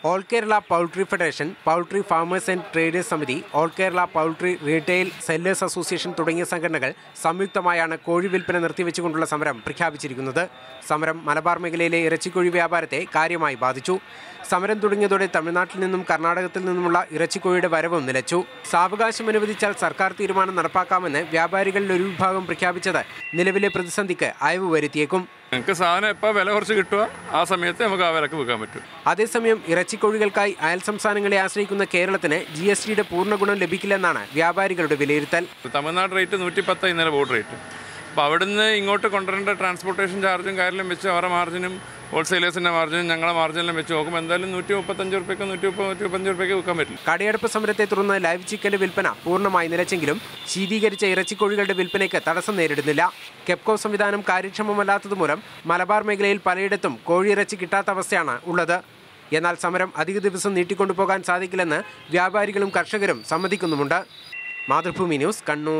All Kerala poultry federation, poultry farmers and traders സമിതി, all Kerala poultry retail sellers association തുടങ്ങിയ സംഘടനകൾ സംയുക്തമായാണ് കോഴി വിൽപ്പന നിർത്തിവെച്ചുകൊണ്ടുള്ള സമരം പ്രഖ്യാപിച്ചിരിക്കുന്നത്. സമരം മലബാർ മേഖലയിലെ ഇറച്ചിക്കോഴി വ്യാപാരത്തെ കാര്യമായി ബാധിച്ചു. സമരം തുടങ്ങിയതോടെ തമിഴ്നാട്ടിൽ നിന്നും കർണാടകത്തിൽ നിന്നുമുള്ള ഇറച്ചിക്കോഴിയുടെ വരവും നിലച്ചു. സാവകാശം അനുവദിച്ചാൽ സർക്കാർ തീരുമാനം നടപ്പാക്കാമെന്ന് വ്യാപാരികളിൽ ഒരു വിഭാഗം പ്രഖ്യാപിച്ചത് നിലവിലെ പ്രതിസന്ധിക്ക് അയവ് വരുത്തിയേക്കും. നമുക്ക് സാധനം എപ്പോൾ വില കുറച്ച് കിട്ടുക ആ സമയത്ത് നമുക്ക് ആ വിലക്ക് വിൽക്കാൻ പറ്റും. അതേസമയം ഇറച്ചിക്കോഴികൾക്കായി അയൽ സംസ്ഥാനങ്ങളെ ആശ്രയിക്കുന്ന കേരളത്തിന് GSTയുടെ പൂർണ്ണ ഗുണം ലഭിക്കില്ലെന്നാണ് വ്യാപാരികളുടെ വിലയിരുത്തൽ. തമിഴ്നാട് റേറ്റ് 110 ഇന്നലെ ബോർഡ് റേറ്റ്. അപ്പോൾ അവിടുന്ന് ഇങ്ങോട്ട് കൊണ്ടുവരേണ്ട ട്രാൻസ്പോർട്ടേഷൻ ചാർജും കാര്യമെല്ലാം വെച്ച് അവരുടെ മാർജിനും ഹോൾസെയിലേഴ്സിൻ്റെ മാർജിനും ഞങ്ങളുടെ മാർജിനെല്ലാം വെച്ച് നോക്കുമ്പോൾ എന്തായാലും 135 രൂപയ്ക്ക് 135 രൂപയ്ക്ക് വിൽക്കാൻ പറ്റും. കടയടപ്പ് സമരത്തെ തുടർന്ന് ലൈവ് ചിക്കന്റെ വിൽപ്പന പൂർണ്ണമായി നിലച്ചെങ്കിലും ശീതീകരിച്ച ഇറച്ചിക്കോഴികളുടെ വിൽപ്പനയ്ക്ക് തടസ്സം നേരിടുന്നില്ല. കെപ്കോ സംവിധാനം കാര്യക്ഷമമല്ലാത്തതുമൂലം മലബാർ മേഖലയിൽ പലയിടത്തും കോഴിയിറച്ചി കിട്ടാത്ത അവസ്ഥയാണ് ഉള്ളത്. എന്നാൽ സമരം അധിക ദിവസം നീട്ടിക്കൊണ്ടുപോകാൻ സാധിക്കില്ലെന്ന് വ്യാപാരികളും കർഷകരും സമ്മതിക്കുന്നുമുണ്ട്. മാതൃഭൂമി ന്യൂസ്, കണ്ണൂർ.